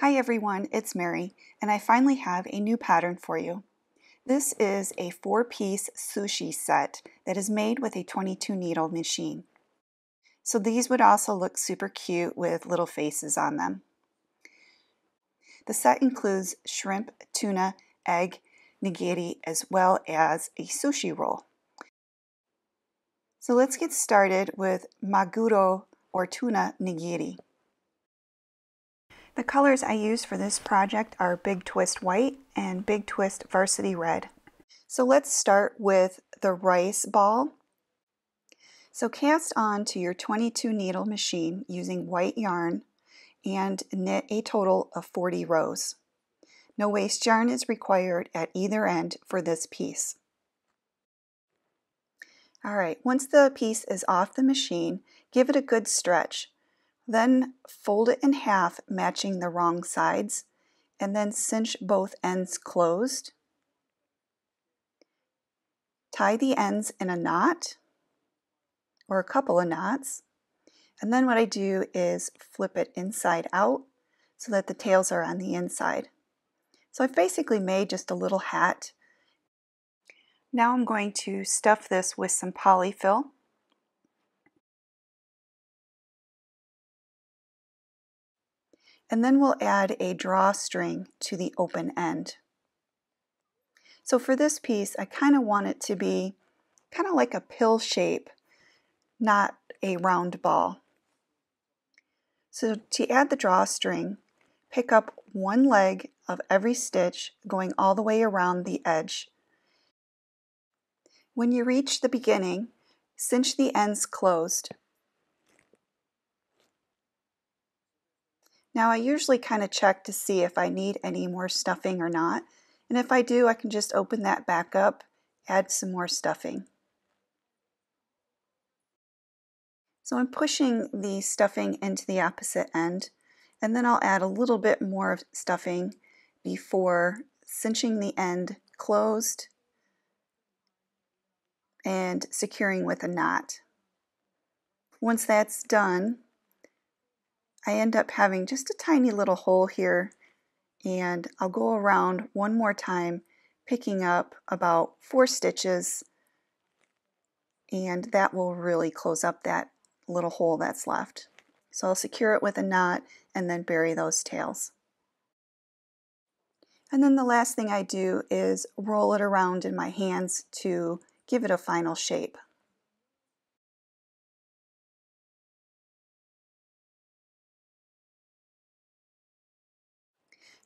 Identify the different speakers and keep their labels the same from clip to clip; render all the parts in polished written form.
Speaker 1: Hi everyone, it's Mary, and I finally have a new pattern for you. This is a 4-piece sushi set that is made with a 22 needle machine. So these would also look super cute with little faces on them. The set includes shrimp, tuna, egg, nigiri, as well as a sushi roll. So let's get started with maguro or tuna nigiri. The colors I used for this project are Big Twist White and Big Twist Varsity Red. So let's start with the rice ball. So cast on to your 22 needle machine using white yarn and knit a total of 40 rows. No waste yarn is required at either end for this piece. Alright, once the piece is off the machine, give it a good stretch. Then fold it in half, matching the wrong sides, and then cinch both ends closed. Tie the ends in a knot, or a couple of knots, and then what I do is flip it inside out so that the tails are on the inside. So I've basically made just a little hat. Now I'm going to stuff this with some polyfill. And then we'll add a drawstring to the open end. So for this piece, I kind of want it to be kind of like a pill shape, not a round ball. So to add the drawstring, pick up one leg of every stitch going all the way around the edge. When you reach the beginning, cinch the ends closed. Now I usually kind of check to see if I need any more stuffing or not, and if I do, I can just open that back up, add some more stuffing. So I'm pushing the stuffing into the opposite end, and then I'll add a little bit more stuffing before cinching the end closed and securing with a knot. Once that's done, I end up having just a tiny little hole here, and I'll go around one more time, picking up about 4 stitches, and that will really close up that little hole that's left. So I'll secure it with a knot and then bury those tails. And then the last thing I do is roll it around in my hands to give it a final shape.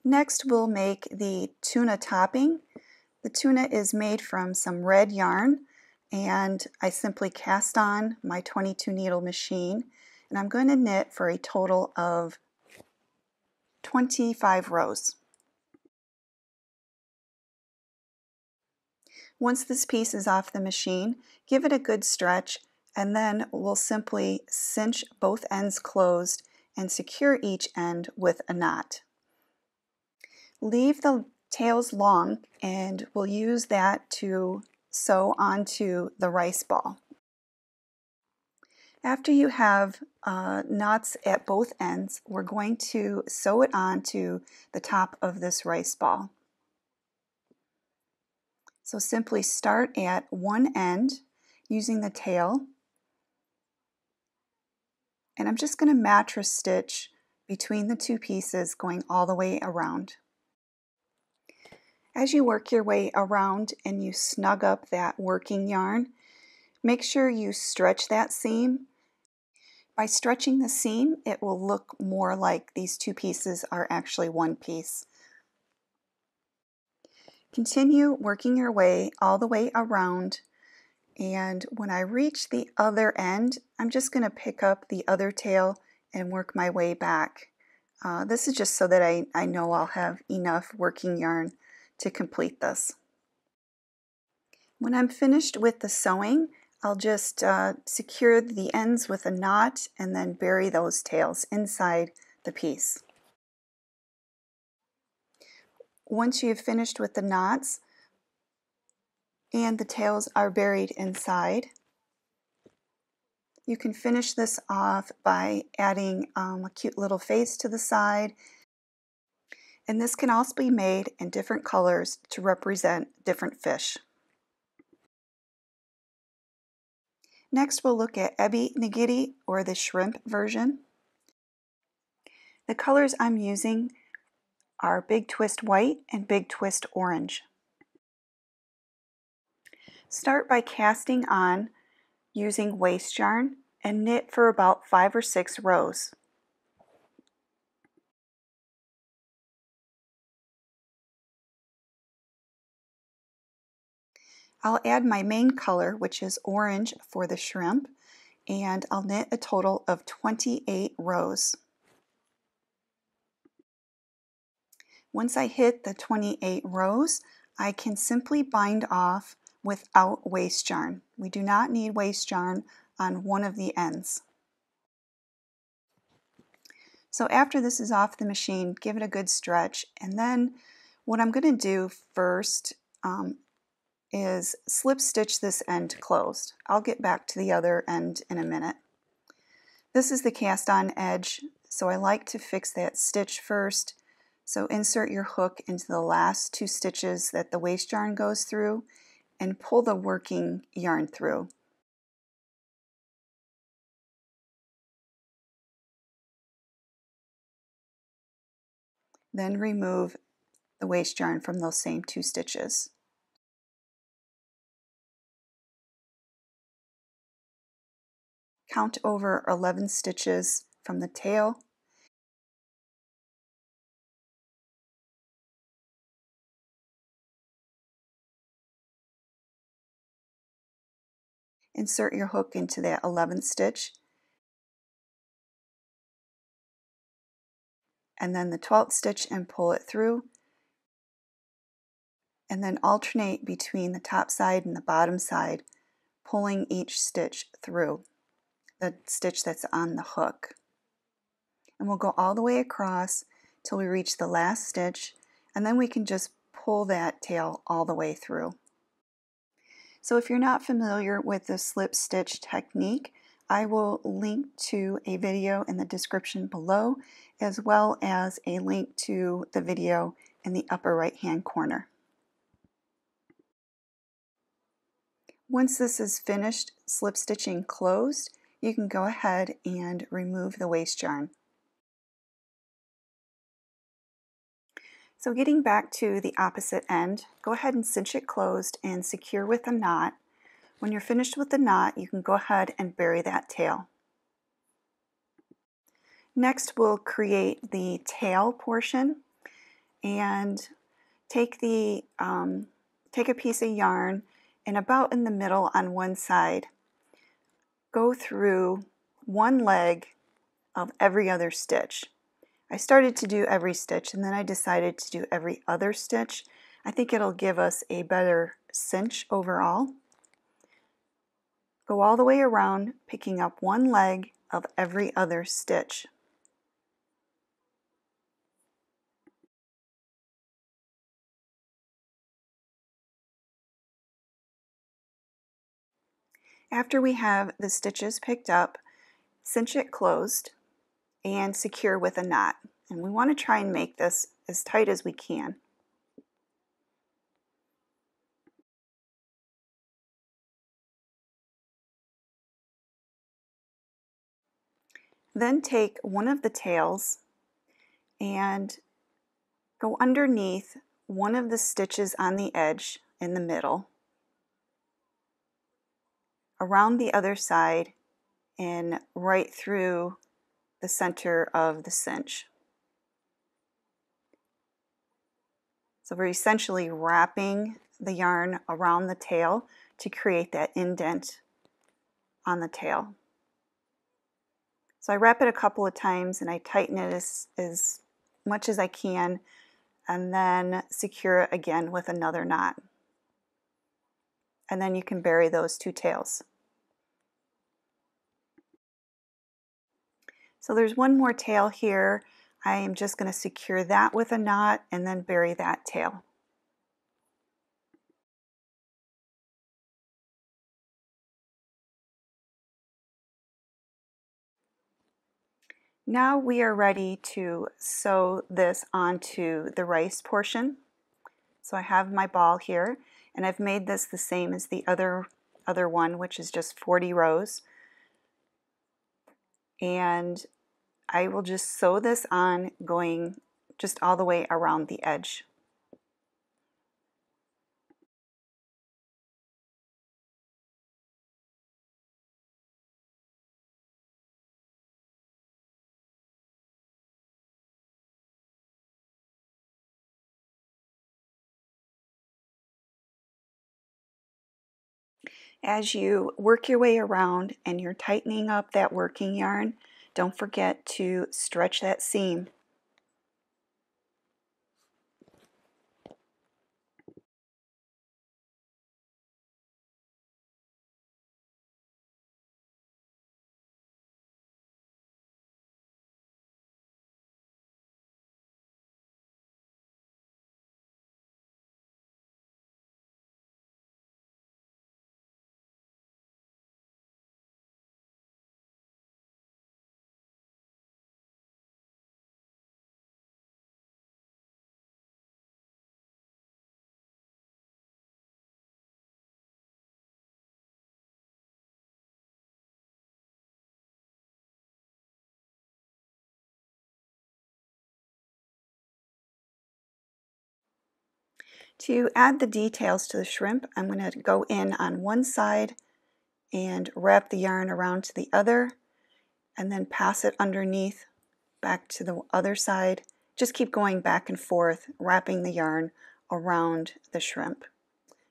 Speaker 1: Next, we'll make the tuna topping. The tuna is made from some red yarn, and I simply cast on my 22 needle machine, and I'm going to knit for a total of 25 rows. Once this piece is off the machine, give it a good stretch, and then we'll simply cinch both ends closed and secure each end with a knot. Leave the tails long, and we'll use that to sew onto the rice ball. After you have knots at both ends, we're going to sew it onto the top of this rice ball. So simply start at one end using the tail, and I'm just going to mattress stitch between the two pieces going all the way around. As you work your way around and you snug up that working yarn, make sure you stretch that seam. By stretching the seam, it will look more like these two pieces are actually one piece. Continue working your way all the way around, and when I reach the other end, I'm just going to pick up the other tail and work my way back. This is just so that I know I'll have enough working yarn to complete this. When I'm finished with the sewing, I'll just secure the ends with a knot and then bury those tails inside the piece. Once you've finished with the knots and the tails are buried inside, you can finish this off by adding a cute little face to the side And this can also be made in different colors to represent different fish. Next, we'll look at ebi nigiri, or the shrimp version. The colors I'm using are Big Twist White and Big Twist Orange. Start by casting on using waste yarn and knit for about 5 or 6 rows. I'll add my main color, which is orange, for the shrimp, and I'll knit a total of 28 rows. Once I hit the 28 rows, I can simply bind off without waste yarn. We do not need waste yarn on one of the ends. So after this is off the machine, give it a good stretch, and then what I'm going to do first is slip stitch this end closed. I'll get back to the other end in a minute. This is the cast on edge, so I like to fix that stitch first. So insert your hook into the last 2 stitches that the waste yarn goes through and pull the working yarn through. Then remove the waste yarn from those same 2 stitches. Count over 11 stitches from the tail. Insert your hook into that 11th stitch, and then the 12th stitch, and pull it through, and then alternate between the top side and the bottom side, pulling each stitch through the stitch that's on the hook. And we'll go all the way across till we reach the last stitch, and then we can just pull that tail all the way through. So if you're not familiar with the slip stitch technique, I will link to a video in the description below, as well as a link to the video in the upper right hand corner. Once this is finished slip stitching closed, you can go ahead and remove the waste yarn. So getting back to the opposite end, go ahead and cinch it closed and secure with a knot. When you're finished with the knot, you can go ahead and bury that tail. Next, we'll create the tail portion, and take a piece of yarn, and about in the middle on one side, go through one leg of every other stitch. I started to do every stitch, and then I decided to do every other stitch. I think it'll give us a better cinch overall. Go all the way around, picking up one leg of every other stitch. After we have the stitches picked up, cinch it closed and secure with a knot. And we want to try and make this as tight as we can. Then take one of the tails and go underneath one of the stitches on the edge in the middle, around the other side, and right through the center of the cinch. So we're essentially wrapping the yarn around the tail to create that indent on the tail. So I wrap it a couple of times and I tighten it as much as I can, and then secure it again with another knot. And then you can bury those 2 tails. So there's one more tail here. I am just going to secure that with a knot and then bury that tail. Now we are ready to sew this onto the rice portion. So I have my ball here, and I've made this the same as the other one, which is just 40 rows. And I will just sew this on, going just all the way around the edge. As you work your way around and you're tightening up that working yarn, don't forget to stretch that seam. To add the details to the shrimp, I'm going to go in on one side and wrap the yarn around to the other, and then pass it underneath back to the other side. Just keep going back and forth, wrapping the yarn around the shrimp.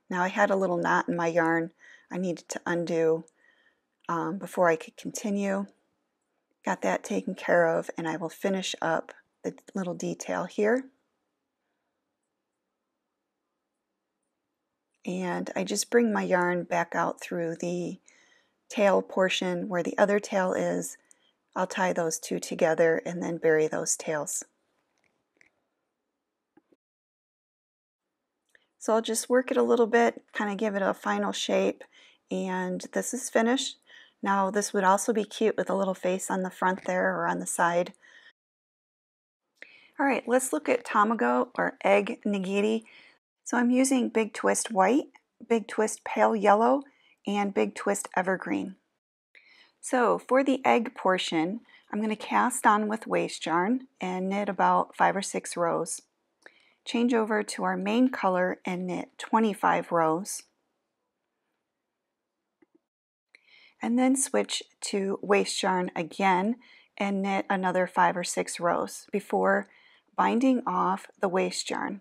Speaker 1: Now I had a little knot in my yarn I needed to undo before I could continue. Got that taken care of, and I will finish up the little detail here. And I just bring my yarn back out through the tail portion where the other tail is. I'll tie those two together and then bury those tails. So I'll just work it a little bit, kind of give it a final shape, and this is finished. Now this would also be cute with a little face on the front there or on the side. All right, let's look at tamago or egg nigiri. So I'm using Big Twist White, Big Twist Pale Yellow, and Big Twist Evergreen. So for the egg portion, I'm going to cast on with waste yarn and knit about 5 or 6 rows. Change over to our main color and knit 25 rows. And then switch to waste yarn again and knit another 5 or 6 rows before binding off the waste yarn.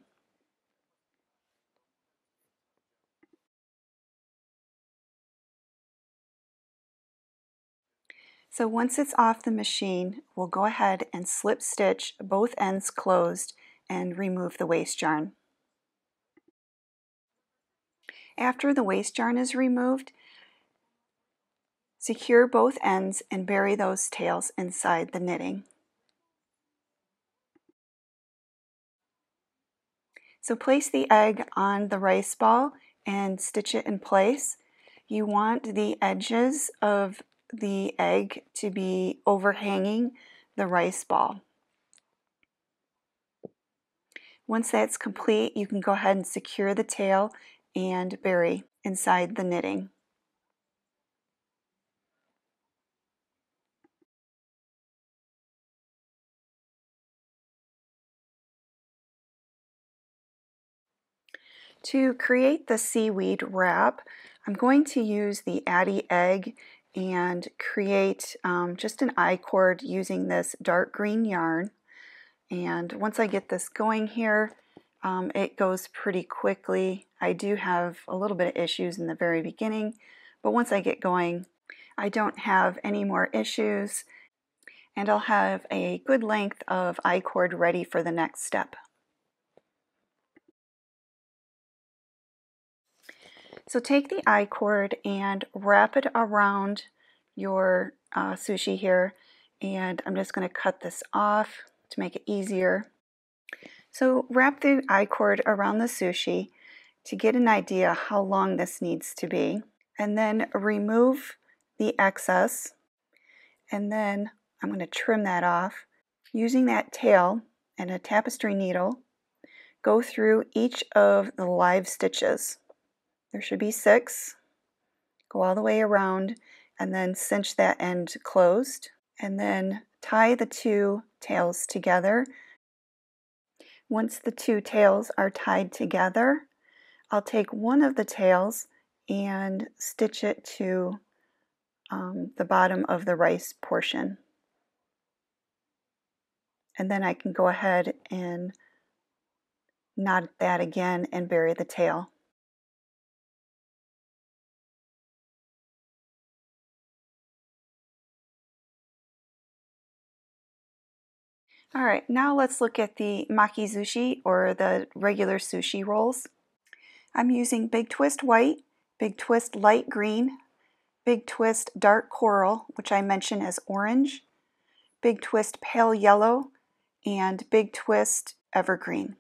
Speaker 1: So once it's off the machine, we'll go ahead and slip stitch both ends closed and remove the waste yarn. After the waste yarn is removed, secure both ends and bury those tails inside the knitting. So place the egg on the rice ball and stitch it in place. You want the edges of the egg to be overhanging the rice ball. Once that's complete, you can go ahead and secure the tail and bury inside the knitting. To create the seaweed wrap, I'm going to use the Addi egg and create just an I-cord using this dark green yarn. And once I get this going here, it goes pretty quickly. I do have a little bit of issues in the very beginning, but once I get going, I don't have any more issues, and I'll have a good length of I-cord ready for the next step. So take the I-cord and wrap it around your sushi here, and I'm just going to cut this off to make it easier. So wrap the I-cord around the sushi to get an idea how long this needs to be, and then remove the excess, and then I'm going to trim that off. Using that tail and a tapestry needle, go through each of the live stitches. There should be 6. Go all the way around and then cinch that end closed, and then tie the 2 tails together. Once the 2 tails are tied together, I'll take one of the tails and stitch it to the bottom of the rice portion. And then I can go ahead and knot that again and bury the tail. All right, now let's look at the maki sushi, or the regular sushi rolls. I'm using Big Twist White, Big Twist Light Green, Big Twist Dark Coral, which I mention as orange, Big Twist Pale Yellow, and Big Twist Evergreen.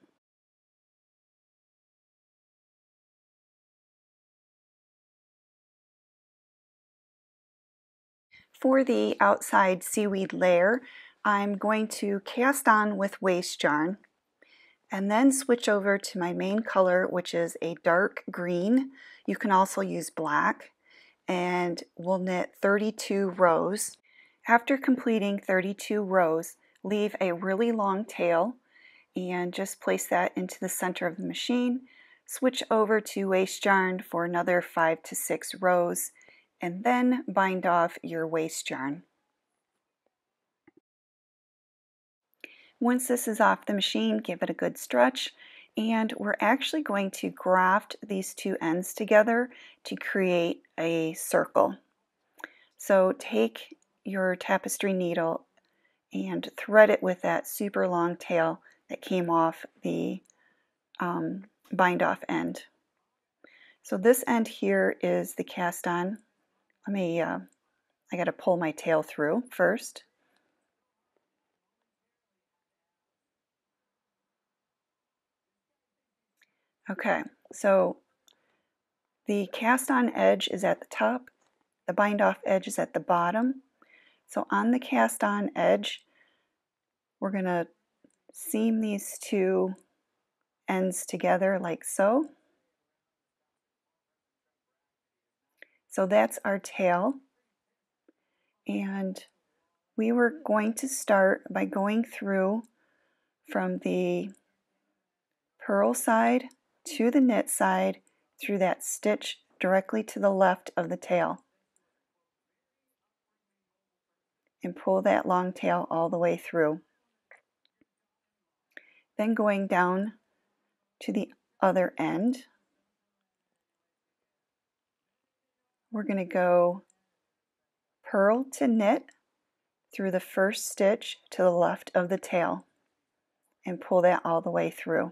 Speaker 1: For the outside seaweed layer, I'm going to cast on with waste yarn and then switch over to my main color, which is a dark green. You can also use black, and we'll knit 32 rows. After completing 32 rows, leave a really long tail and just place that into the center of the machine. Switch over to waste yarn for another 5 to 6 rows, and then bind off your waste yarn. Once this is off the machine, give it a good stretch, and we're actually going to graft these 2 ends together to create a circle. So take your tapestry needle and thread it with that super long tail that came off the bind off end. So this end here is the cast on. I got to pull my tail through first. Okay, so the cast on edge is at the top, the bind off edge is at the bottom. So on the cast on edge, we're going to seam these 2 ends together like so. So that's our tail, and we were going to start by going through from the purl side to the knit side through that stitch directly to the left of the tail, and pull that long tail all the way through. Then going down to the other end, we're going to go purl to knit through the first stitch to the left of the tail and pull that all the way through.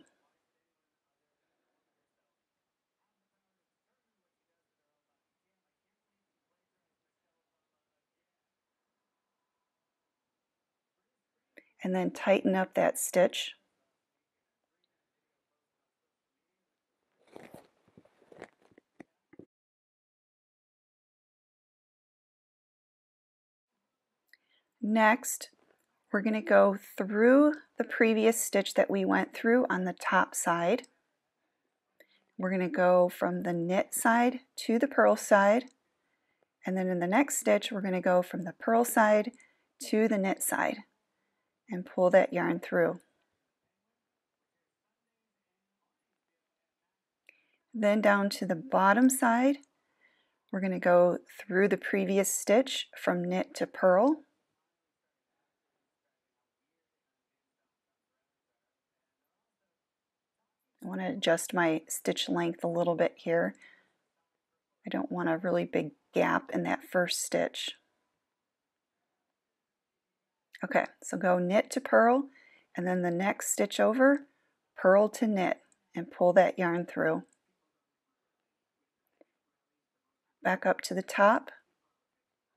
Speaker 1: And then tighten up that stitch. Next, we're going to go through the previous stitch that we went through on the top side. We're going to go from the knit side to the purl side, and then in the next stitch we're going to go from the purl side to the knit side and pull that yarn through. Then down to the bottom side, we're going to go through the previous stitch from knit to purl. I want to adjust my stitch length a little bit here. I don't want a really big gap in that first stitch. Okay, so go knit to purl, and then the next stitch over, purl to knit, and pull that yarn through. Back up to the top,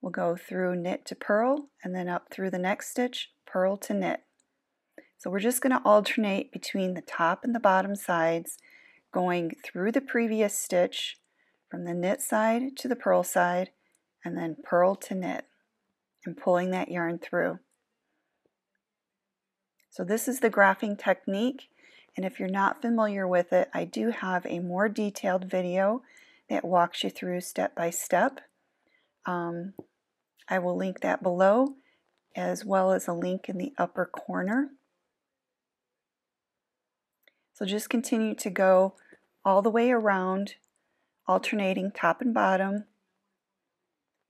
Speaker 1: we'll go through knit to purl, and then up through the next stitch, purl to knit. So we're just going to alternate between the top and the bottom sides, going through the previous stitch from the knit side to the purl side, and then purl to knit, and pulling that yarn through. So this is the graphing technique, and if you're not familiar with it, I do have a more detailed video that walks you through step by step. I will link that below, as well as a link in the upper corner. So just continue to go all the way around, alternating top and bottom,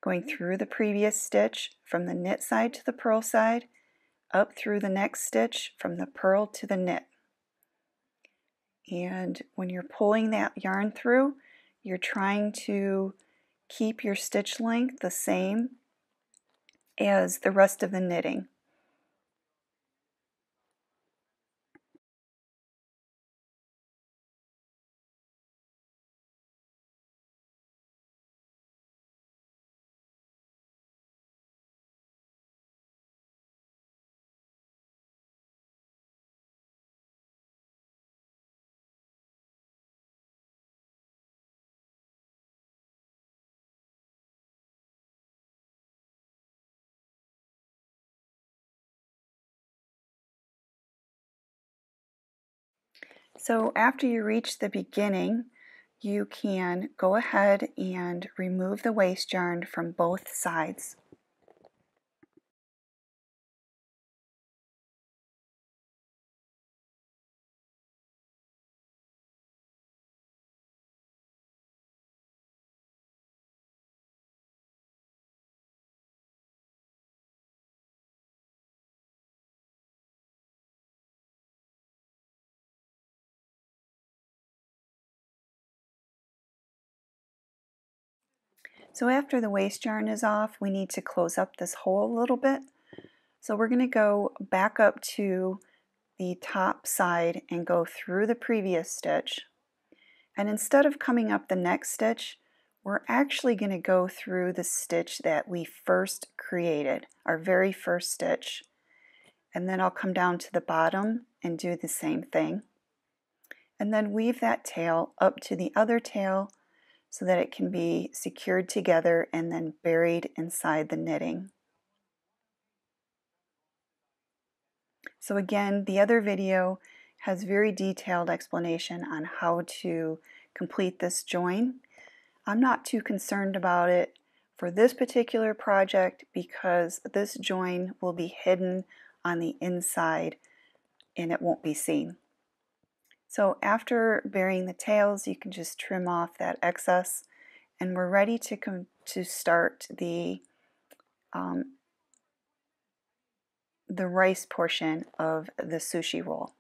Speaker 1: going through the previous stitch from the knit side to the purl side, up through the next stitch from the purl to the knit. And when you're pulling that yarn through, you're trying to keep your stitch length the same as the rest of the knitting. So after you reach the beginning, you can go ahead and remove the waste yarn from both sides. So after the waste yarn is off, we need to close up this hole a little bit. So we're going to go back up to the top side and go through the previous stitch. And instead of coming up the next stitch, we're actually going to go through the stitch that we first created, our very first stitch. And then I'll come down to the bottom and do the same thing. And then weave that tail up to the other tail so that it can be secured together and then buried inside the knitting. So again, the other video has very detailed explanation on how to complete this join. I'm not too concerned about it for this particular project because this join will be hidden on the inside and it won't be seen. So after burying the tails, you can just trim off that excess, and we're ready to start the rice portion of the sushi roll.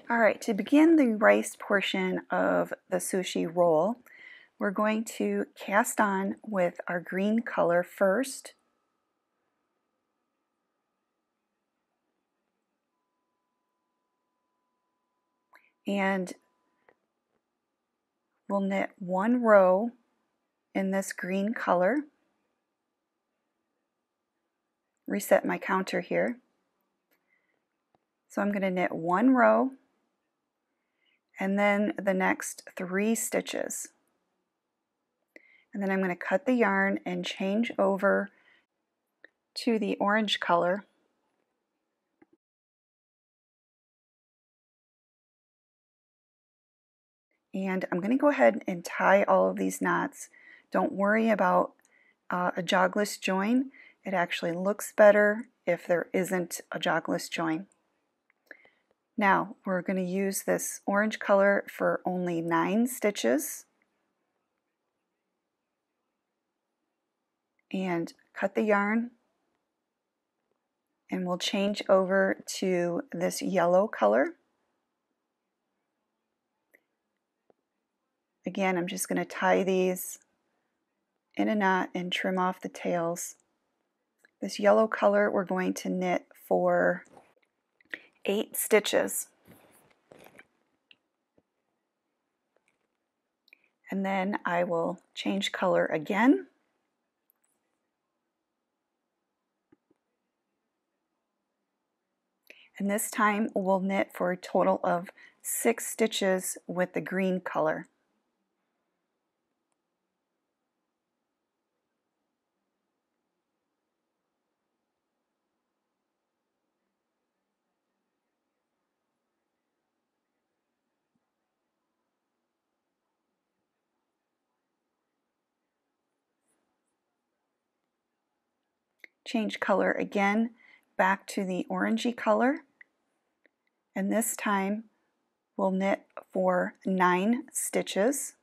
Speaker 1: All right, to begin the rice portion of the sushi roll, we're going to cast on with our green color first. And we'll knit one row in this green color. Reset my counter here. So I'm going to knit one row and then the next 3 stitches. And then I'm going to cut the yarn and change over to the orange color. And I'm going to go ahead and tie all of these knots. Don't worry about a jogless join. It actually looks better if there isn't a jogless join. Now we're going to use this orange color for only 9 stitches. And cut the yarn. And we'll change over to this yellow color. Again, I'm just going to tie these in a knot and trim off the tails. This yellow color we're going to knit for 8 stitches. And then I will change color again. And this time we'll knit for a total of 6 stitches with the green color. Change color again back to the orangey color, and this time we'll knit for 9 stitches.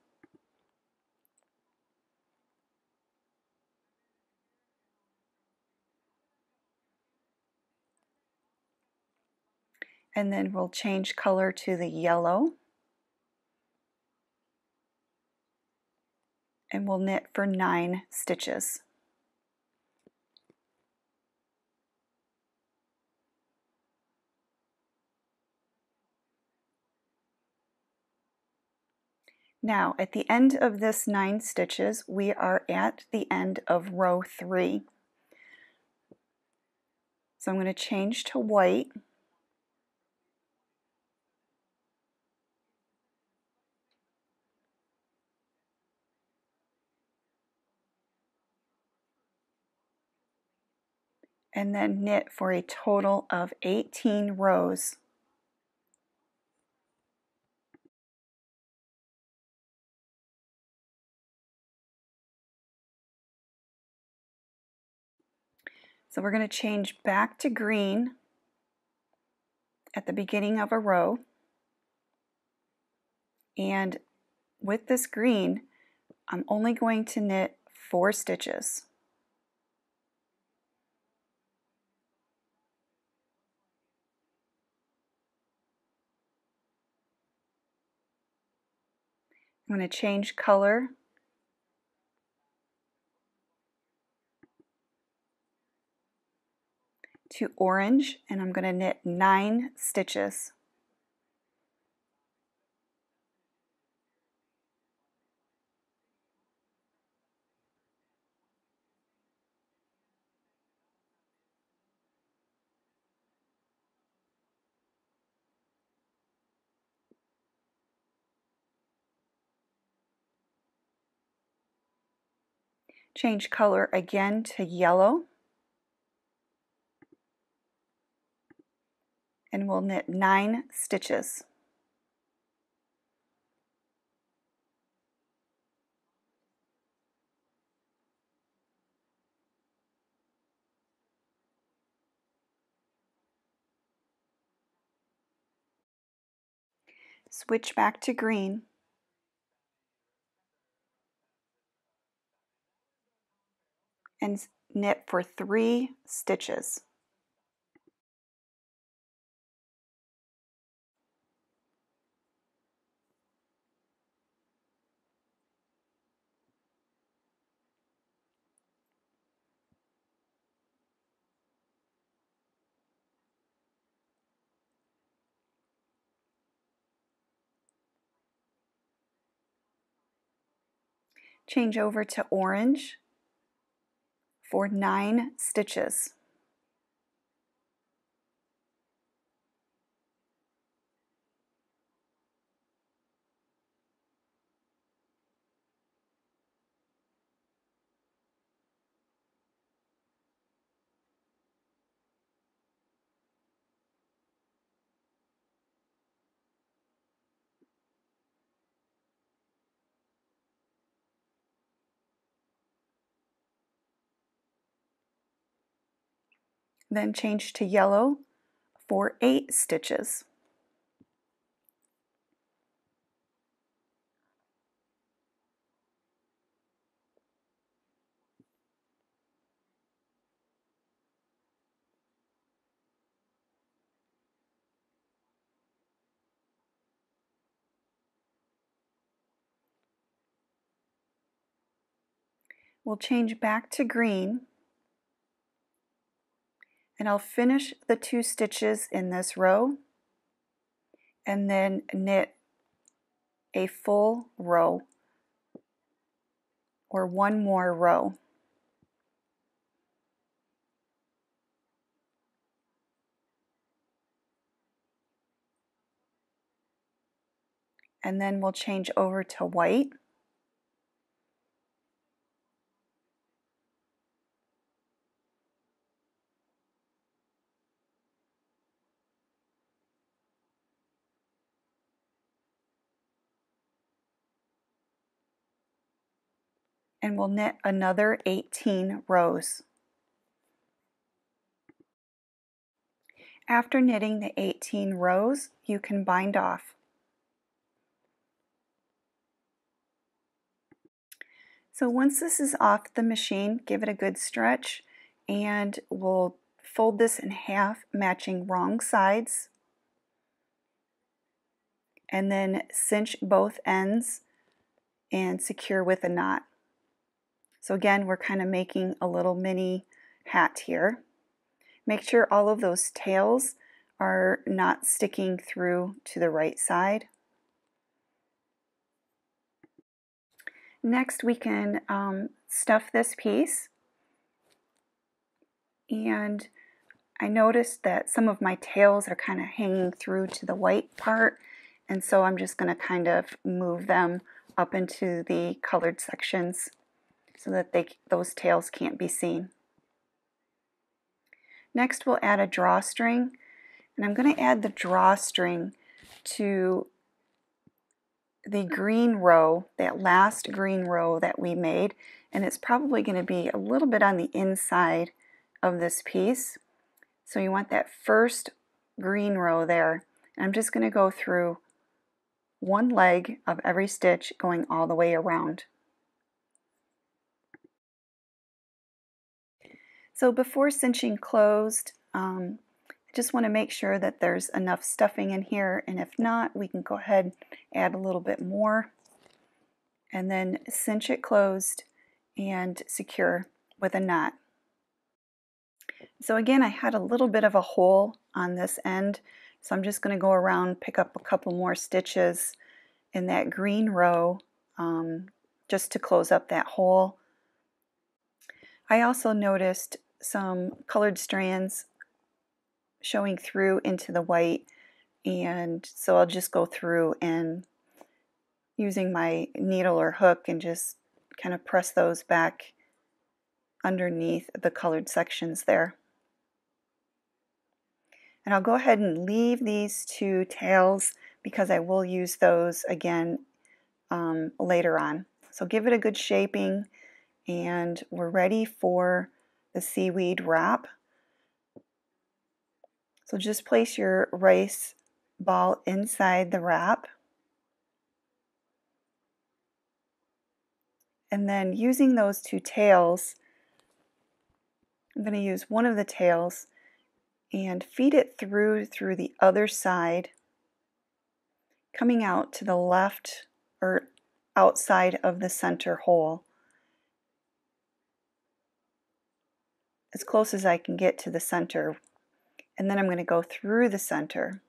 Speaker 1: And then we'll change color to the yellow, and we'll knit for 9 stitches. Now, at the end of this 9 stitches, we are at the end of row 3. So I'm going to change to white. And then knit for a total of 18 rows. So we're going to change back to green at the beginning of a row. And with this green, I'm only going to knit 4 stitches. I'm going to change color to orange, and I'm going to knit 9 stitches. Change color again to yellow, and we'll knit 9 stitches. Switch back to green, and knit for 3 stitches. Change over to orange for 9 stitches. Then change to yellow for 8 stitches. We'll change back to green, and I'll finish the 2 stitches in this row and then knit a full row or 1 more row. And then we'll change over to white. And we'll knit another 18 rows. After knitting the 18 rows, you can bind off. So once this is off the machine, give it a good stretch, and we'll fold this in half, matching wrong sides, and then cinch both ends and secure with a knot. So again, we're kind of making a little mini hat here. Make sure all of those tails are not sticking through to the right side. Next, we can stuff this piece, and I noticed that some of my tails are kind of hanging through to the white part, and so I'm just going to kind of move them up into the colored sections so that those tails can't be seen. Next, we'll add a drawstring, and I'm going to add the drawstring to the green row, that last green row that we made, and it's probably going to be a little bit on the inside of this piece. So you want that first green row there. And I'm just going to go through one leg of every stitch going all the way around. So before cinching closed, I just want to make sure that there's enough stuffing in here, and if not, we can go ahead and add a little bit more, and then cinch it closed and secure with a knot. So again, I had a little bit of a hole on this end, so I'm just going to go around, pick up a couple more stitches in that green row just to close up that hole. I also noticed some colored strands showing through into the white, and so I'll just go through and using my needle or hook and just kind of press those back underneath the colored sections there. And I'll go ahead and leave these two tails because I will use those again later on. So give it a good shaping, and we're ready for the seaweed wrap. So just place your rice ball inside the wrap, and then using those two tails, I'm going to use one of the tails and feed it through the other side, coming out to the left or outside of the center hole, as close as I can get to the center, and then I'm going to go through the center.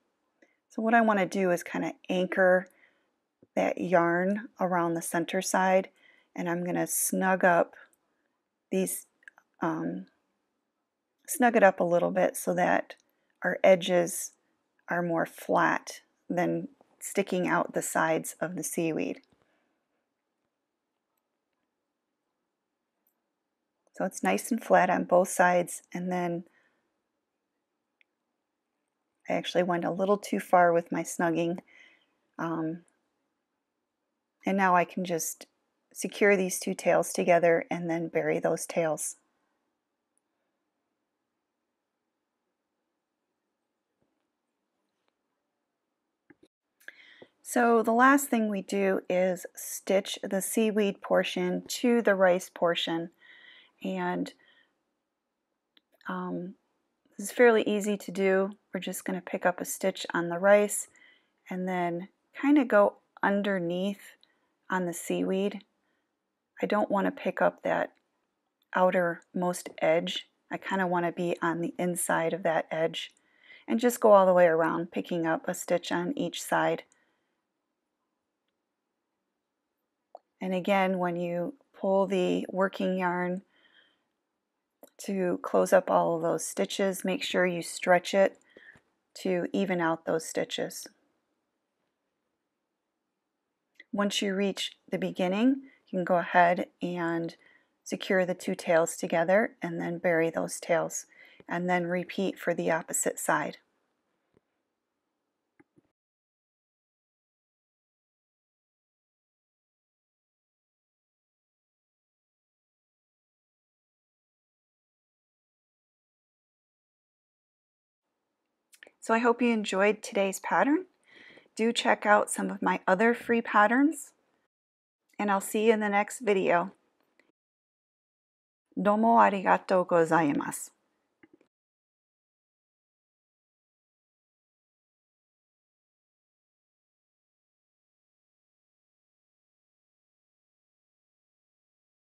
Speaker 1: So what I want to do is kind of anchor that yarn around the center side, and I'm going to snug up these, snug it up a little bit so that our edges are more flat than sticking out the sides of the seaweed. So it's nice and flat on both sides, and then I actually went a little too far with my snugging, and now I can just secure these two tails together and then bury those tails. So the last thing we do is stitch the seaweed portion to the rice portion, and this is fairly easy to do. We're just going to pick up a stitch on the rice and then kind of go underneath on the seaweed. I don't want to pick up that outermost edge. I kind of want to be on the inside of that edge, and just go all the way around, picking up a stitch on each side. And again, when you pull the working yarn to close up all of those stitches, make sure you stretch it to even out those stitches. Once you reach the beginning, you can go ahead and secure the two tails together and then bury those tails, and then repeat for the opposite side. So I hope you enjoyed today's pattern. Do check out some of my other free patterns, and I'll see you in the next video. Domo arigatou gozaimasu.